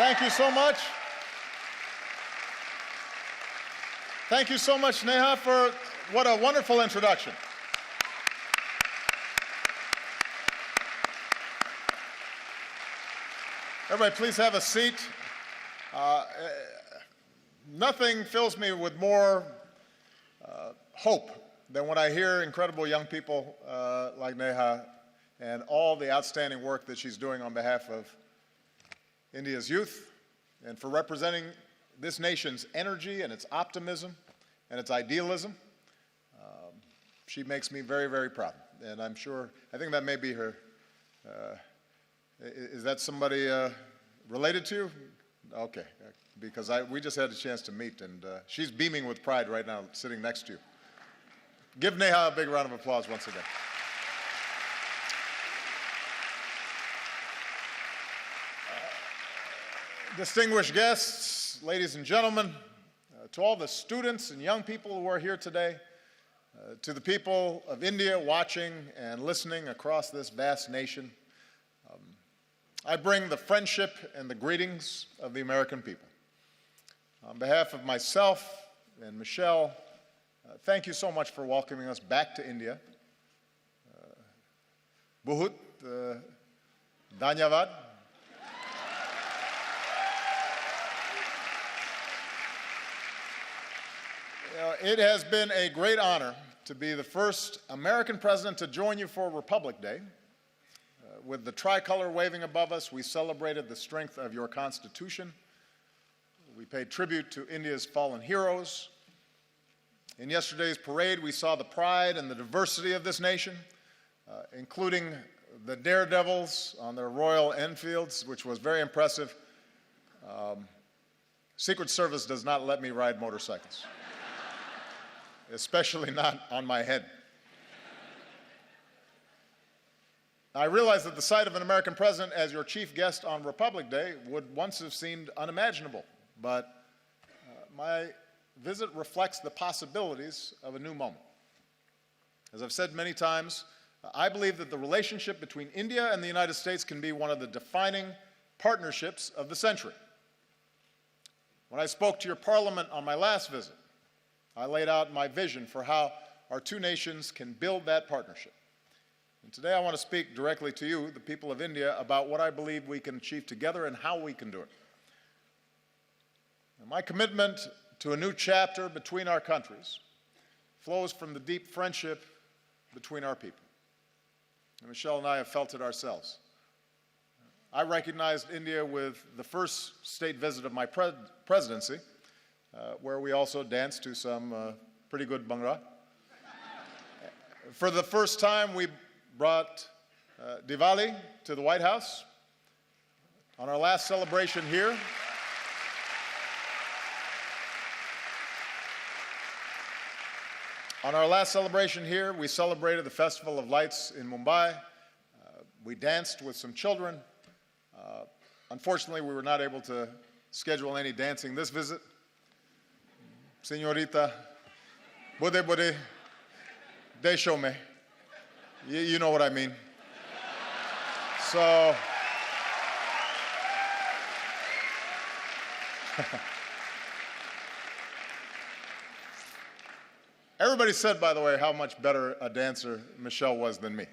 Thank you so much. Thank you so much, Neha, for what a wonderful introduction. Everybody, please have a seat. Nothing fills me with more hope than when I hear incredible young people like Neha and all the outstanding work that she's doing on behalf of India's youth and for representing this nation's energy and its optimism and its idealism. She makes me very, very proud. And I'm sure, I think that may be her. Is that somebody related to you? Okay, because we just had a chance to meet, and she's beaming with pride right now, sitting next to you. Give Neha a big round of applause once again. Distinguished guests, ladies and gentlemen, to all the students and young people who are here today, to the people of India watching and listening across this vast nation, I bring the friendship and the greetings of the American people. On behalf of myself and Michelle, thank you so much for welcoming us back to India. Bahut dhanyavad. It has been a great honor to be the first American president to join you for Republic Day. With the tricolor waving above us, we celebrated the strength of your Constitution. We paid tribute to India's fallen heroes. In yesterday's parade, we saw the pride and the diversity of this nation, including the daredevils on their Royal Enfields, which was very impressive. Secret Service does not let me ride motorcycles, especially not on my head. I realize that the sight of an American president as your chief guest on Republic Day would once have seemed unimaginable, but my visit reflects the possibilities of a new moment. As I've said many times, I believe that the relationship between India and the United States can be one of the defining partnerships of the century. When I spoke to your parliament on my last visit, I laid out my vision for how our two nations can build that partnership. And today I want to speak directly to you, the people of India, about what I believe we can achieve together and how we can do it. And my commitment to a new chapter between our countries flows from the deep friendship between our people. And Michelle and I have felt it ourselves. I recognized India with the first state visit of my presidency, where we also danced to some pretty good Bhangra. For the first time, we brought Diwali to the White House. On our last celebration here, we celebrated the Festival of Lights in Mumbai. We danced with some children. Unfortunately, we were not able to schedule any dancing this visit. Señorita, bude desho me. You know what I mean. So, everybody said, by the way, how much better a dancer Michelle was than me,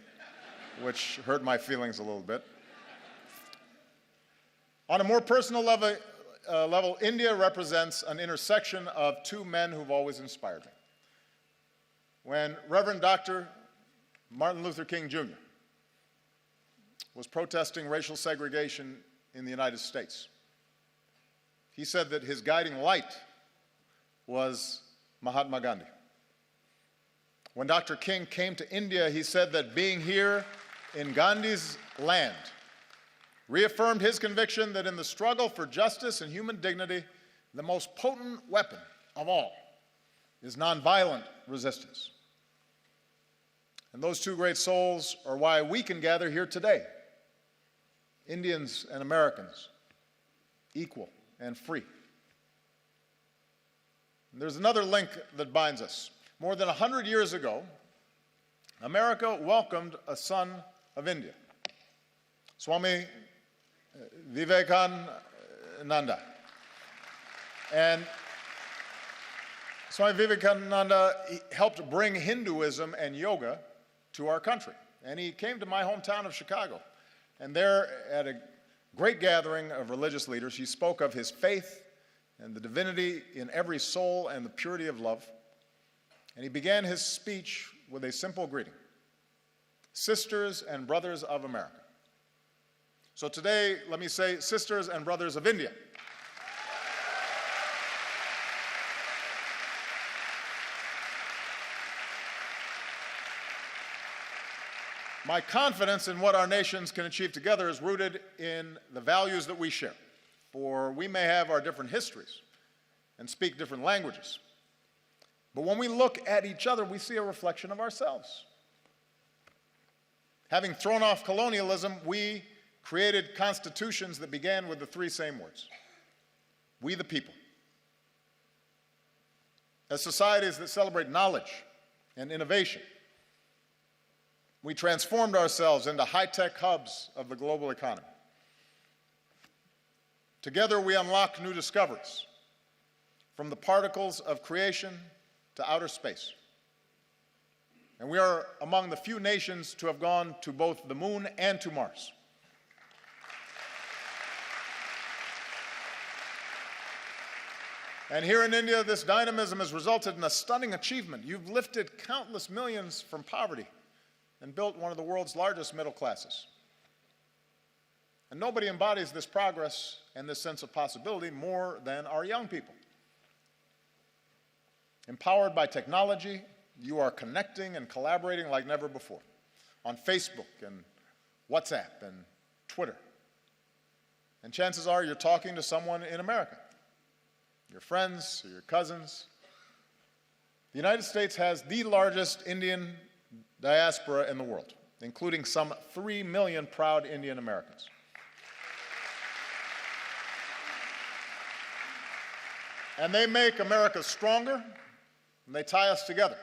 which hurt my feelings a little bit. On a more personal level, India represents an intersection of two men who've always inspired me. When Reverend Dr. Martin Luther King Jr. was protesting racial segregation in the United States, he said that his guiding light was Mahatma Gandhi. When Dr. King came to India, he said that being here in Gandhi's land reaffirmed his conviction that in the struggle for justice and human dignity, the most potent weapon of all is nonviolent resistance. And those two great souls are why we can gather here today, Indians and Americans, equal and free. And there's another link that binds us. More than 100 years ago, America welcomed a son of India. Swami Vivekananda Vivekananda. And Swami Vivekananda helped bring Hinduism and yoga to our country. And he came to my hometown of Chicago. And there, at a great gathering of religious leaders, he spoke of his faith and the divinity in every soul and the purity of love. And he began his speech with a simple greeting: sisters and brothers of America. So today, let me say, sisters and brothers of India. My confidence in what our nations can achieve together is rooted in the values that we share. For we may have our different histories and speak different languages, but when we look at each other, we see a reflection of ourselves. Having thrown off colonialism, we created constitutions that began with the three same words: we the people. As societies that celebrate knowledge and innovation, we transformed ourselves into high-tech hubs of the global economy. Together, we unlock new discoveries, from the particles of creation to outer space. And we are among the few nations to have gone to both the moon and to Mars. And here in India, this dynamism has resulted in a stunning achievement. You've lifted countless millions from poverty and built one of the world's largest middle classes. And nobody embodies this progress and this sense of possibility more than our young people. Empowered by technology, you are connecting and collaborating like never before on Facebook and WhatsApp and Twitter. And chances are you're talking to someone in America, your friends or your cousins. The United States has the largest Indian diaspora in the world, including some 3 million proud Indian Americans. And they make America stronger, and they tie us together.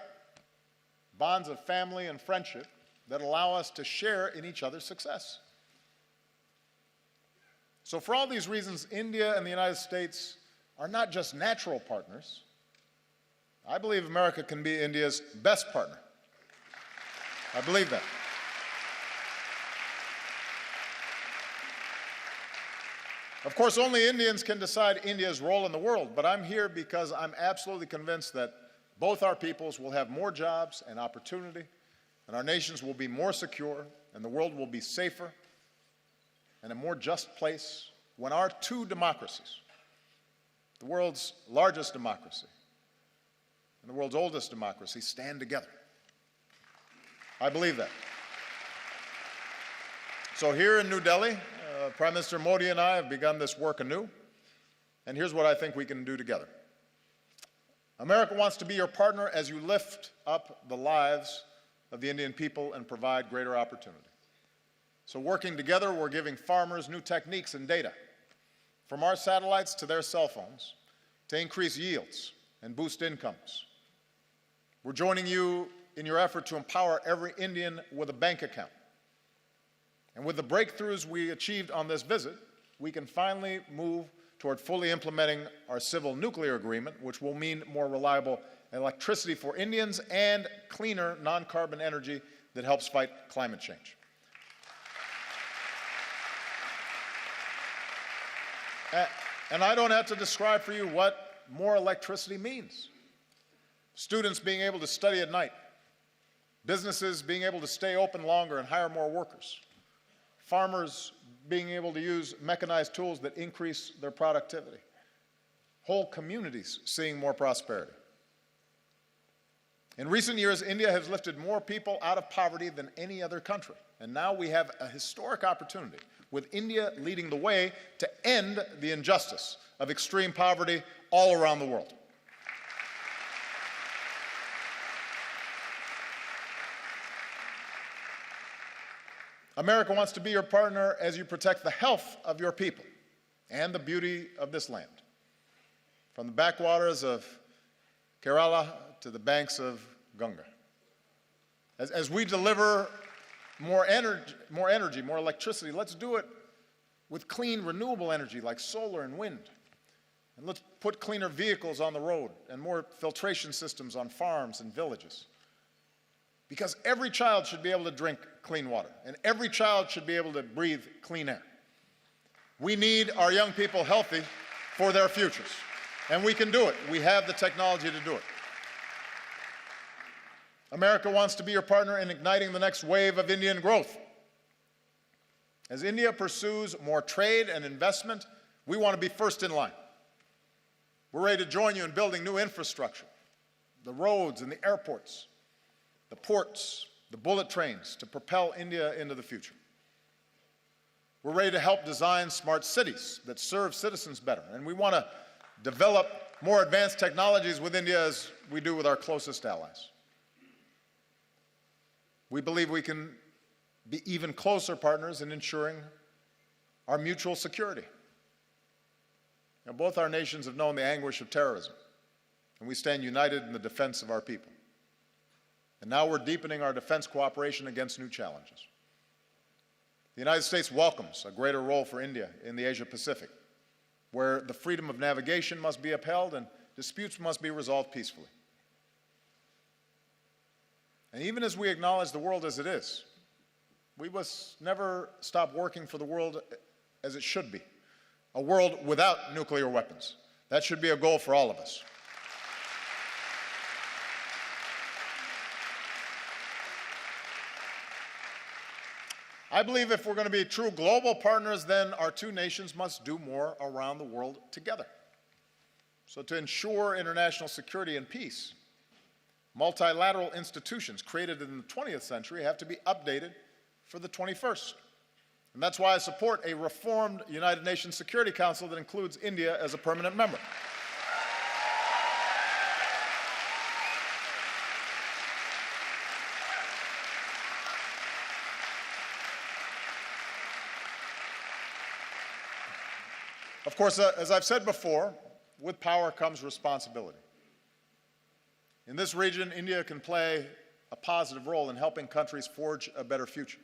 Bonds of family and friendship that allow us to share in each other's success. So for all these reasons, India and the United States are not just natural partners. I believe America can be India's best partner. I believe that. Of course, only Indians can decide India's role in the world, but I'm here because I'm absolutely convinced that both our peoples will have more jobs and opportunity, and our nations will be more secure, and the world will be safer and a more just place when our two democracies, the world's largest democracy and the world's oldest democracy, stand together. I believe that. So here in New Delhi, Prime Minister Modi and I have begun this work anew, and here's what I think we can do together. America wants to be your partner as you lift up the lives of the Indian people and provide greater opportunity. So working together, we're giving farmers new techniques and data, from our satellites to their cell phones, to increase yields and boost incomes. We're joining you in your effort to empower every Indian with a bank account. And with the breakthroughs we achieved on this visit, we can finally move toward fully implementing our civil nuclear agreement, which will mean more reliable electricity for Indians and cleaner non-carbon energy that helps fight climate change. And I don't have to describe for you what more electricity means. Students being able to study at night, businesses being able to stay open longer and hire more workers, farmers being able to use mechanized tools that increase their productivity, whole communities seeing more prosperity. In recent years, India has lifted more people out of poverty than any other country, and now we have a historic opportunity, with India leading the way, to end the injustice of extreme poverty all around the world. America wants to be your partner as you protect the health of your people and the beauty of this land, from the backwaters of Kerala to the banks of Ganga. As we deliver more energy, more electricity, let's do it with clean, renewable energy like solar and wind. And let's put cleaner vehicles on the road and more filtration systems on farms and villages. Because every child should be able to drink clean water, and every child should be able to breathe clean air. We need our young people healthy for their futures, and we can do it. We have the technology to do it. America wants to be your partner in igniting the next wave of Indian growth. As India pursues more trade and investment, we want to be first in line. We're ready to join you in building new infrastructure, the roads and the airports, the ports, the bullet trains to propel India into the future. We're ready to help design smart cities that serve citizens better, and we want to develop more advanced technologies with India as we do with our closest allies. We believe we can be even closer partners in ensuring our mutual security. Now, both our nations have known the anguish of terrorism, and we stand united in the defense of our people. And now we're deepening our defense cooperation against new challenges. The United States welcomes a greater role for India in the Asia-Pacific, where the freedom of navigation must be upheld and disputes must be resolved peacefully. And even as we acknowledge the world as it is, we must never stop working for the world as it should be, a world without nuclear weapons. That should be a goal for all of us. I believe if we're going to be true global partners, then our two nations must do more around the world together. So to ensure international security and peace, multilateral institutions created in the 20th century have to be updated for the 21st. And that's why I support a reformed United Nations Security Council that includes India as a permanent member. Of course, as I've said before, with power comes responsibility. In this region, India can play a positive role in helping countries forge a better future.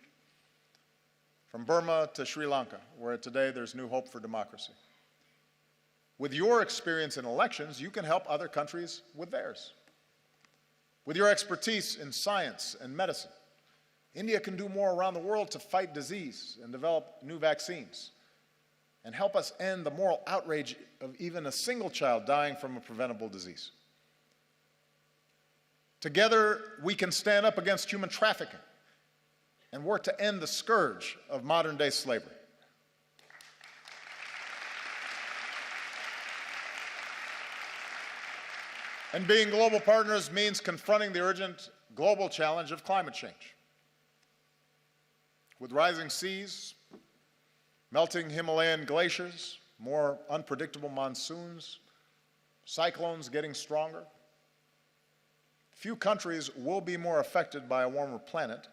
From Burma to Sri Lanka, where today there's new hope for democracy. With your experience in elections, you can help other countries with theirs. With your expertise in science and medicine, India can do more around the world to fight disease and develop new vaccines, and help us end the moral outrage of even a single child dying from a preventable disease. Together, we can stand up against human trafficking and work to end the scourge of modern-day slavery. And being global partners means confronting the urgent global challenge of climate change. With rising seas, melting Himalayan glaciers, more unpredictable monsoons, cyclones getting stronger, few countries will be more affected by a warmer planet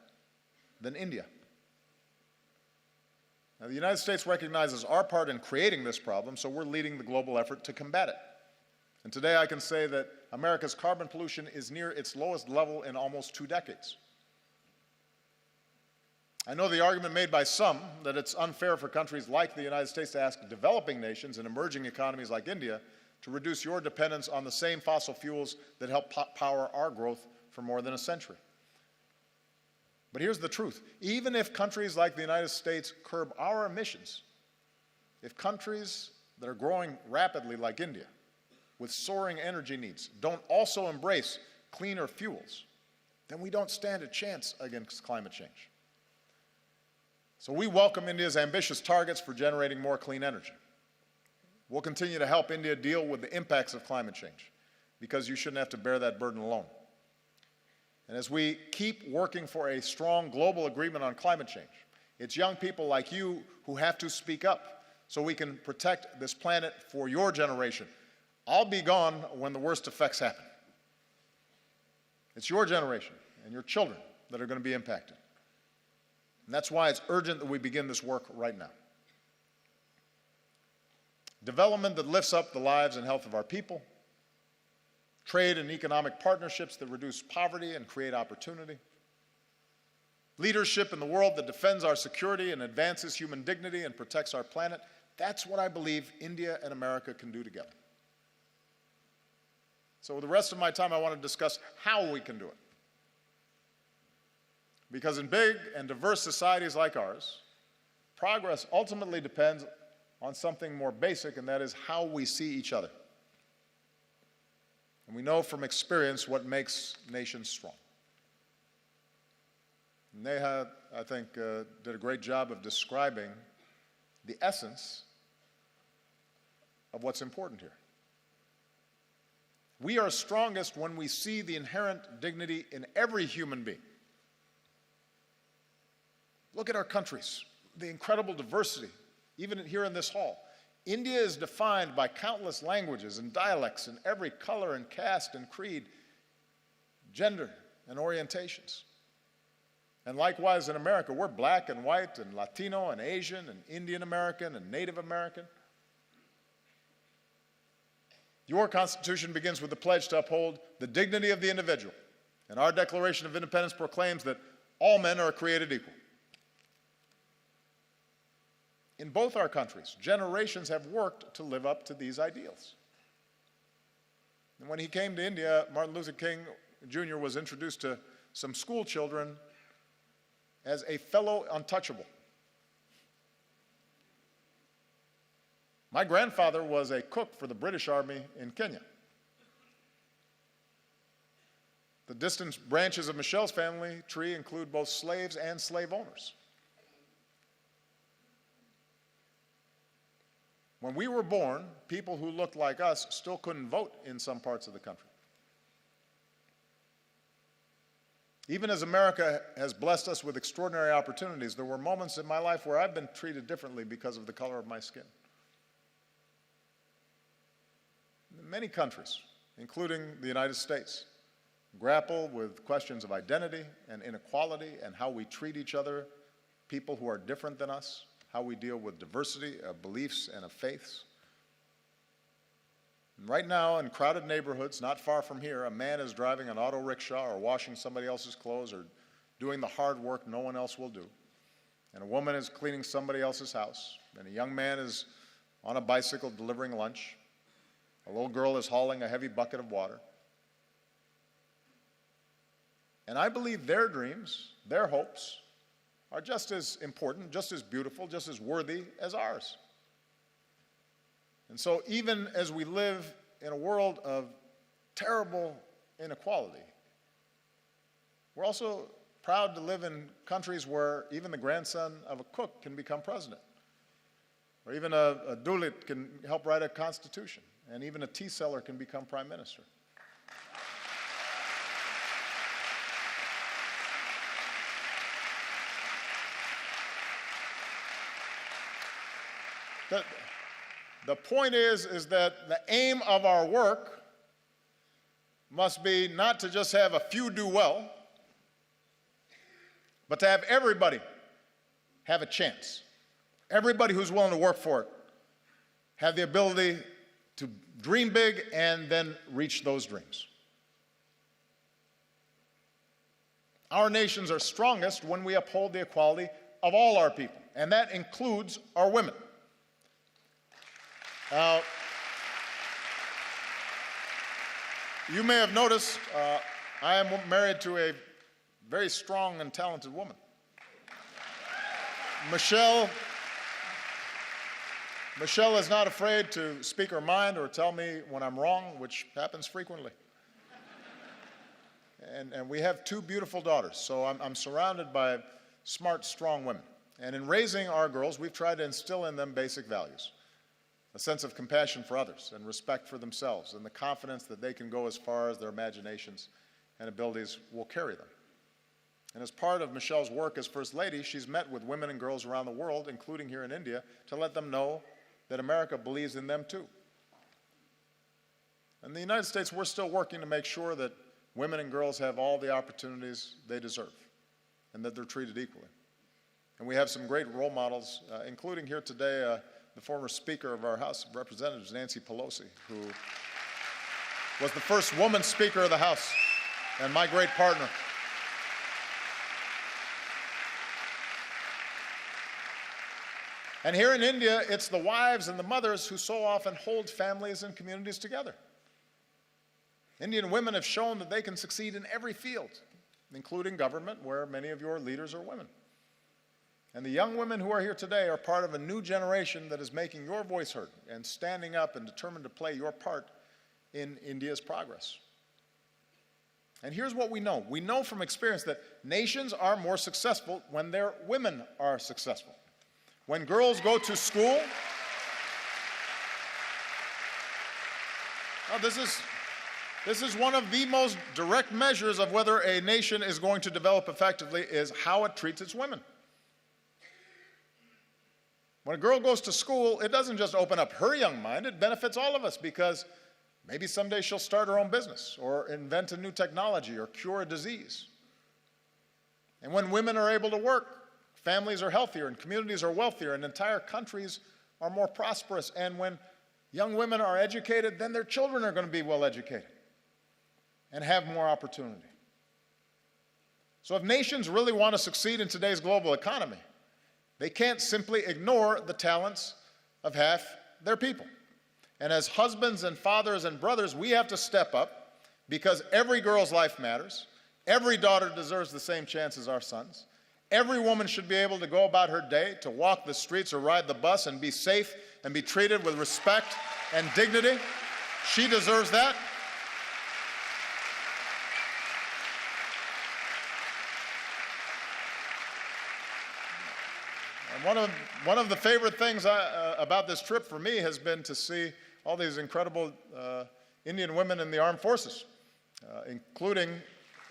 than India. Now, the United States recognizes our part in creating this problem, so we're leading the global effort to combat it. And today I can say that America's carbon pollution is near its lowest level in almost 2 decades. I know the argument made by some that it's unfair for countries like the United States to ask developing nations and emerging economies like India to reduce your dependence on the same fossil fuels that help power our growth for more than a century. But here's the truth. Even if countries like the United States curb our emissions, if countries that are growing rapidly like India, with soaring energy needs, don't also embrace cleaner fuels, then we don't stand a chance against climate change. So we welcome India's ambitious targets for generating more clean energy. We'll continue to help India deal with the impacts of climate change, because you shouldn't have to bear that burden alone. And as we keep working for a strong global agreement on climate change, it's young people like you who have to speak up so we can protect this planet for your generation. I'll be gone when the worst effects happen. It's your generation and your children that are going to be impacted. And that's why it's urgent that we begin this work right now. Development that lifts up the lives and health of our people, trade and economic partnerships that reduce poverty and create opportunity, leadership in the world that defends our security and advances human dignity and protects our planet. That's what I believe India and America can do together. So with the rest of my time, I want to discuss how we can do it. Because in big and diverse societies like ours, progress ultimately depends on something more basic, and that is how we see each other. And we know from experience what makes nations strong. Neha, I think, did a great job of describing the essence of what's important here. We are strongest when we see the inherent dignity in every human being. Look at our countries, the incredible diversity, even here in this hall. India is defined by countless languages and dialects in every color and caste and creed, gender and orientations. And likewise in America, we're black and white and Latino and Asian and Indian American and Native American. Your Constitution begins with the pledge to uphold the dignity of the individual. And our Declaration of Independence proclaims that all men are created equal. In both our countries, generations have worked to live up to these ideals. And when he came to India, Martin Luther King Jr. was introduced to some school children as a fellow untouchable. My grandfather was a cook for the British Army in Kenya. The distant branches of Michelle's family tree include both slaves and slave owners. When we were born, people who looked like us still couldn't vote in some parts of the country. Even as America has blessed us with extraordinary opportunities, there were moments in my life where I've been treated differently because of the color of my skin. Many countries, including the United States, grapple with questions of identity and inequality and how we treat each other, people who are different than us, how we deal with diversity of beliefs and of faiths. And right now, in crowded neighborhoods not far from here, a man is driving an auto rickshaw or washing somebody else's clothes or doing the hard work no one else will do. And a woman is cleaning somebody else's house. And a young man is on a bicycle delivering lunch. A little girl is hauling a heavy bucket of water. And I believe their dreams, their hopes, are just as important, just as beautiful, just as worthy as ours. And so even as we live in a world of terrible inequality, we're also proud to live in countries where even the grandson of a cook can become president, or even a Dulit can help write a constitution, and even a tea seller can become prime minister. The point is that the aim of our work must be not to just have a few do well, but to have everybody have a chance. Everybody who's willing to work for it have the ability to dream big and then reach those dreams. Our nations are strongest when we uphold the equality of all our people, and that includes our women. Now, you may have noticed I am married to a very strong and talented woman. Michelle is not afraid to speak her mind or tell me when I'm wrong, which happens frequently. And we have two beautiful daughters, so I'm surrounded by smart, strong women. And in raising our girls, we've tried to instill in them basic values. A sense of compassion for others and respect for themselves and the confidence that they can go as far as their imaginations and abilities will carry them. And as part of Michelle's work as First Lady, she's met with women and girls around the world, including here in India, to let them know that America believes in them too. In the United States, we're still working to make sure that women and girls have all the opportunities they deserve and that they're treated equally. And we have some great role models, including here today, the former Speaker of our House of Representatives, Nancy Pelosi, who was the first woman Speaker of the House and my great partner. And here in India, it's the wives and the mothers who so often hold families and communities together. Indian women have shown that they can succeed in every field, including government, where many of your leaders are women. And the young women who are here today are part of a new generation that is making your voice heard and standing up and determined to play your part in India's progress. And here's what we know. We know from experience that nations are more successful when their women are successful. When girls go to school, this is one of the most direct measures of whether a nation is going to develop effectively is how it treats its women. When a girl goes to school, it doesn't just open up her young mind, it benefits all of us because maybe someday she'll start her own business or invent a new technology or cure a disease. And when women are able to work, families are healthier and communities are wealthier and entire countries are more prosperous. And when young women are educated, then their children are going to be well educated and have more opportunity. So if nations really want to succeed in today's global economy, they can't simply ignore the talents of half their people. And as husbands and fathers and brothers, we have to step up because every girl's life matters. Every daughter deserves the same chance as our sons. Every woman should be able to go about her day, to walk the streets or ride the bus and be safe and be treated with respect and dignity. She deserves that. And one of the favorite things about this trip for me has been to see all these incredible Indian women in the armed forces, including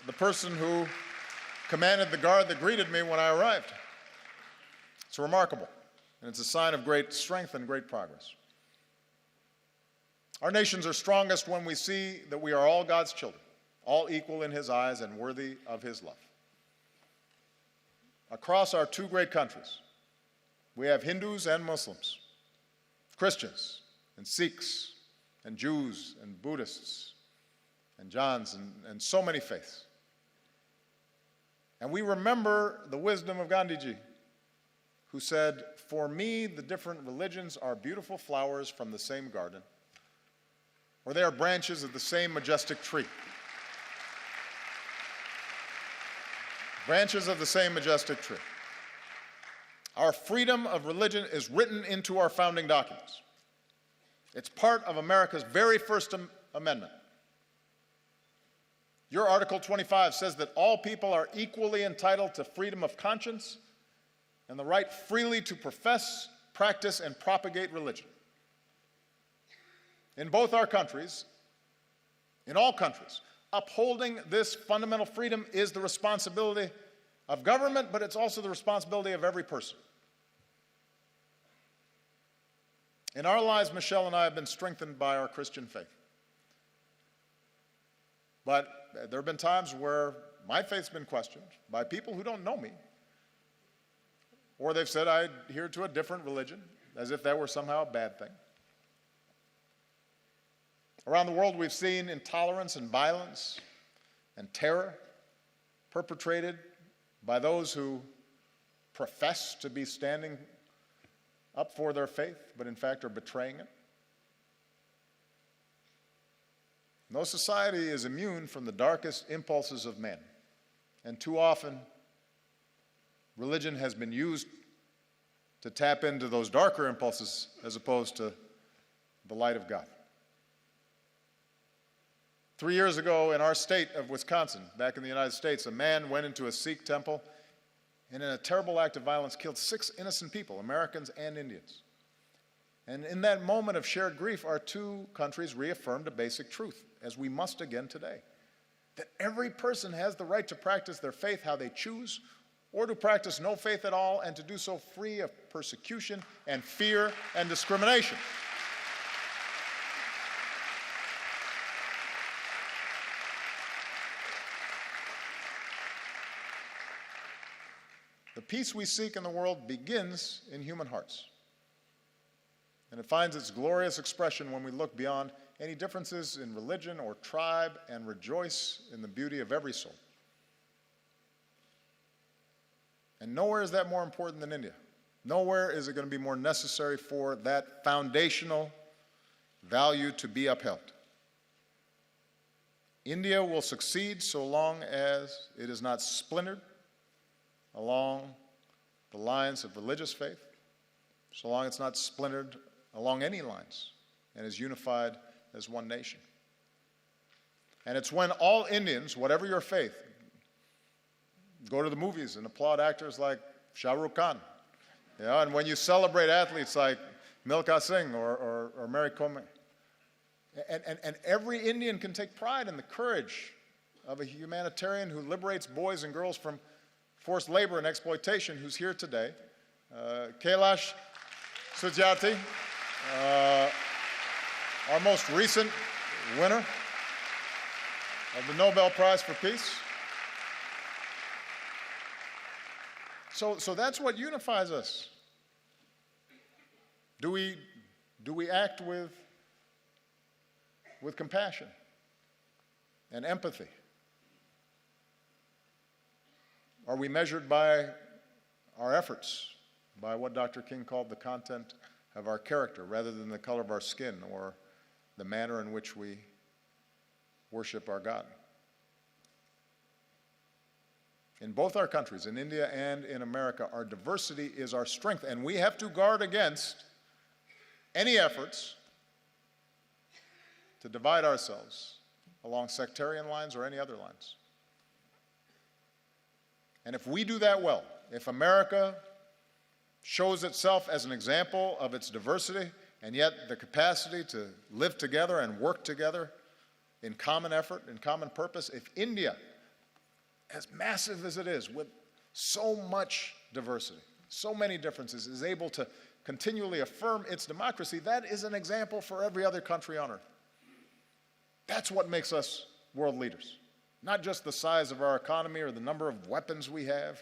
the person who commanded the guard that greeted me when I arrived. It's remarkable, and it's a sign of great strength and great progress. Our nations are strongest when we see that we are all God's children, all equal in His eyes and worthy of His love. Across our two great countries, we have Hindus and Muslims, Christians and Sikhs and Jews and Buddhists and Jains and so many faiths. And we remember the wisdom of Gandhiji, who said, "For me, the different religions are beautiful flowers from the same garden, or they are branches of the same majestic tree." Branches of the same majestic tree. Our freedom of religion is written into our founding documents. It's part of America's very first amendment. Your Article 25 says that all people are equally entitled to freedom of conscience and the right freely to profess, practice, and propagate religion. In both our countries, in all countries, upholding this fundamental freedom is the responsibility of government, but it's also the responsibility of every person. In our lives, Michelle and I have been strengthened by our Christian faith. But there have been times where my faith's been questioned by people who don't know me, or they've said I adhere to a different religion, as if that were somehow a bad thing. Around the world, we've seen intolerance and violence and terror perpetrated by those who profess to be standing up for their faith, but in fact are betraying it. No society is immune from the darkest impulses of man, and too often, religion has been used to tap into those darker impulses as opposed to the light of God. 3 years ago in our state of Wisconsin, back in the United States, a man went into a Sikh temple and in a terrible act of violence killed 6 innocent people, Americans and Indians. And in that moment of shared grief, our two countries reaffirmed a basic truth, as we must again today, that every person has the right to practice their faith how they choose, or to practice no faith at all, and to do so free of persecution and fear and discrimination. The peace we seek in the world begins in human hearts. And it finds its glorious expression when we look beyond any differences in religion or tribe and rejoice in the beauty of every soul. And nowhere is that more important than India. Nowhere is it going to be more necessary for that foundational value to be upheld. India will succeed so long as it is not splintered along the lines of religious faith, so long as it's not splintered along any lines and is unified as one nation. And it's when all Indians, whatever your faith, go to the movies and applaud actors like Shah Rukh Khan, and when you celebrate athletes like Milkha Singh or Mary Kom. And every Indian can take pride in the courage of a humanitarian who liberates boys and girls from forced labor and exploitation, who's here today. Kailash Satyarthi, our most recent winner of the Nobel Prize for Peace. So that's what unifies us. Do we act with compassion and empathy? Are we measured by our efforts, by what Dr. King called the content of our character, rather than the color of our skin or the manner in which we worship our God? In both our countries, in India and in America, our diversity is our strength, and we have to guard against any efforts to divide ourselves along sectarian lines or any other lines. And if we do that well, if America shows itself as an example of its diversity and yet the capacity to live together and work together in common effort, in common purpose, if India, as massive as it is, with so much diversity, so many differences, is able to continually affirm its democracy, that is an example for every other country on earth. That's what makes us world leaders. Not just the size of our economy or the number of weapons we have,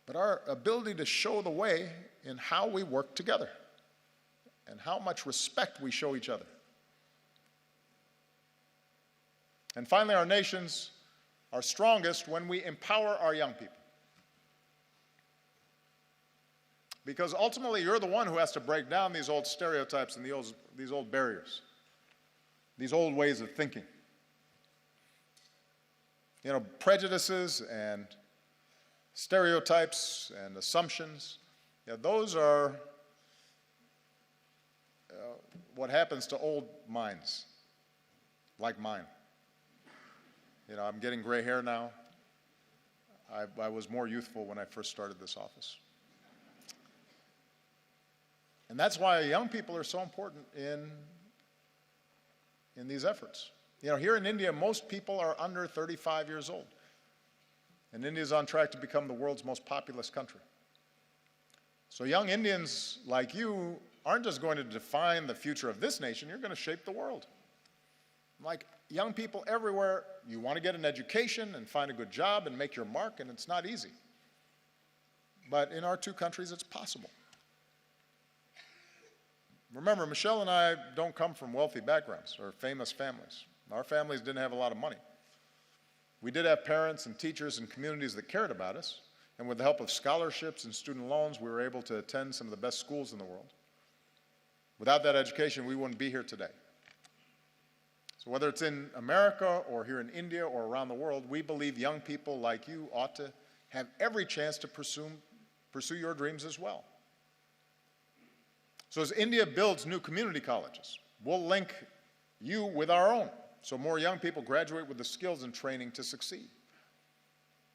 but our ability to show the way in how we work together and how much respect we show each other. And finally, our nations are strongest when we empower our young people. Because ultimately, you're the one who has to break down these old stereotypes and these old barriers, these old ways of thinking. You know, prejudices and stereotypes and assumptions, those are what happens to old minds, like mine. You know, I'm getting gray hair now. I was more youthful when I first started this office. And that's why young people are so important in these efforts. You know, here in India, most people are under 35 years old. And India is on track to become the world's most populous country. So young Indians like you aren't just going to define the future of this nation, you're going to shape the world. Like young people everywhere, you want to get an education and find a good job and make your mark, and it's not easy. But in our two countries, it's possible. Remember, Michelle and I don't come from wealthy backgrounds or famous families. Our families didn't have a lot of money. We did have parents and teachers and communities that cared about us, and with the help of scholarships and student loans, we were able to attend some of the best schools in the world. Without that education, we wouldn't be here today. So whether it's in America or here in India or around the world, we believe young people like you ought to have every chance to pursue your dreams as well. So as India builds new community colleges, we'll link you with our own, so more young people graduate with the skills and training to succeed.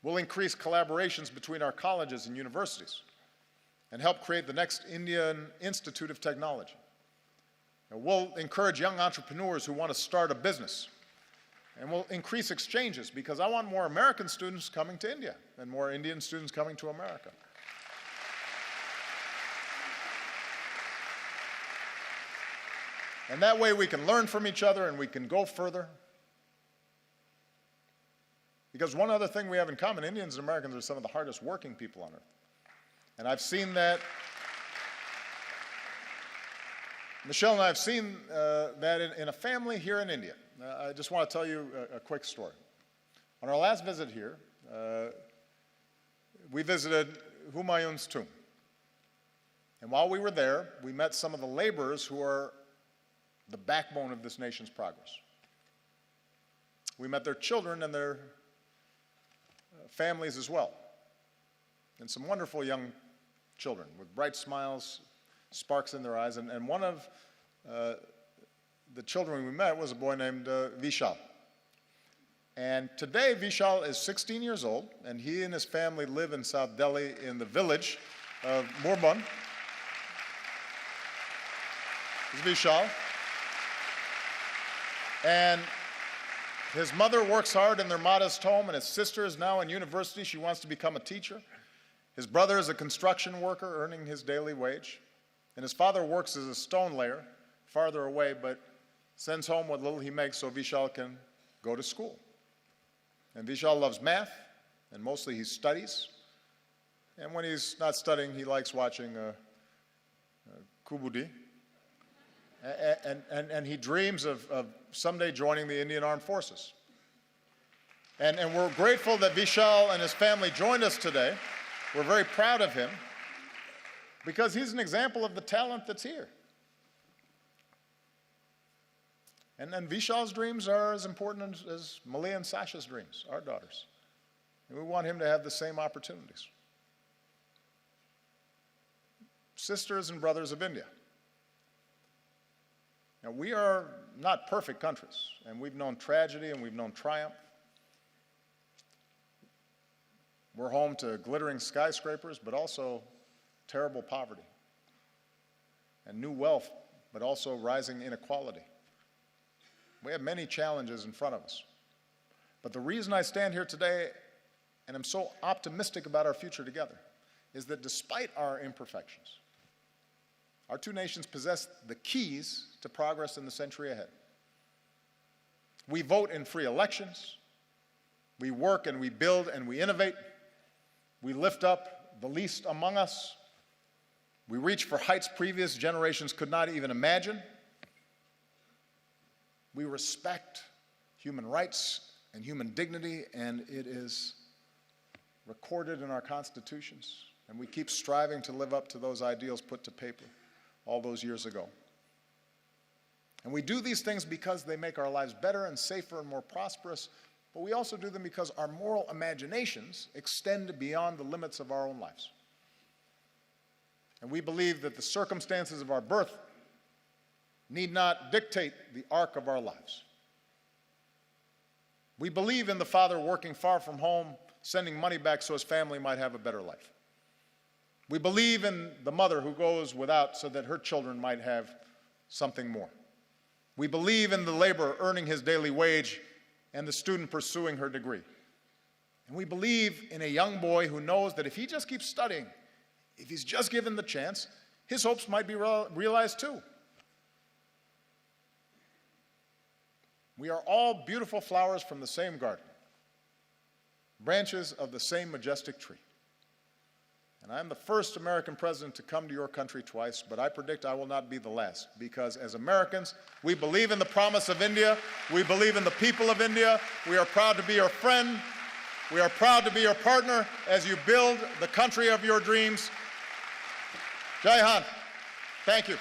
We'll increase collaborations between our colleges and universities and help create the next Indian Institute of Technology. And we'll encourage young entrepreneurs who want to start a business. And we'll increase exchanges because I want more American students coming to India and more Indian students coming to America. And that way we can learn from each other and we can go further. Because one other thing we have in common, Indians and Americans are some of the hardest working people on earth. And I've seen that. Michelle and I have seen that in a family here in India. I just want to tell you a quick story. On our last visit here, we visited Humayun's tomb. And while we were there, we met some of the laborers who are the backbone of this nation's progress. We met their children and their families as well, and some wonderful young children with bright smiles, sparks in their eyes. And one of the children we met was a boy named Vishal. And today, Vishal is 16 years old, and he and his family live in South Delhi in the village of Murband. This is Vishal. And his mother works hard in their modest home, and his sister is now in university. She wants to become a teacher. His brother is a construction worker earning his daily wage. And his father works as a stone layer farther away, but sends home what little he makes so Vishal can go to school. And Vishal loves math, and mostly he studies. And when he's not studying, he likes watching Kubudi. And he dreams of someday joining the Indian Armed Forces. And we're grateful that Vishal and his family joined us today. We're very proud of him because he's an example of the talent that's here. And Vishal's dreams are as important as Malia and Sasha's dreams, our daughters. And we want him to have the same opportunities. Sisters and brothers of India. Now, we are not perfect countries, and we've known tragedy and we've known triumph. We're home to glittering skyscrapers, but also terrible poverty, and new wealth, but also rising inequality. We have many challenges in front of us. But the reason I stand here today, and I'm so optimistic about our future together, is that despite our imperfections, our two nations possess the keys to progress in the century ahead. We vote in free elections. We work and we build and we innovate. We lift up the least among us. We reach for heights previous generations could not even imagine. We respect human rights and human dignity, and it is recorded in our constitutions. And we keep striving to live up to those ideals put to paper all those years ago. And we do these things because they make our lives better and safer and more prosperous, but we also do them because our moral imaginations extend beyond the limits of our own lives. And we believe that the circumstances of our birth need not dictate the arc of our lives. We believe in the father working far from home, sending money back so his family might have a better life. We believe in the mother who goes without so that her children might have something more. We believe in the laborer earning his daily wage and the student pursuing her degree. And we believe in a young boy who knows that if he just keeps studying, if he's just given the chance, his hopes might be realized too. We are all beautiful flowers from the same garden, branches of the same majestic tree. And I'm the first American president to come to your country twice, but I predict I will not be the last, because as Americans, we believe in the promise of India. We believe in the people of India. We are proud to be your friend. We are proud to be your partner as you build the country of your dreams. Jai Hind. Thank you.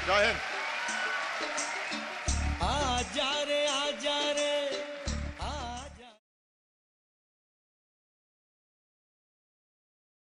Jai Hind.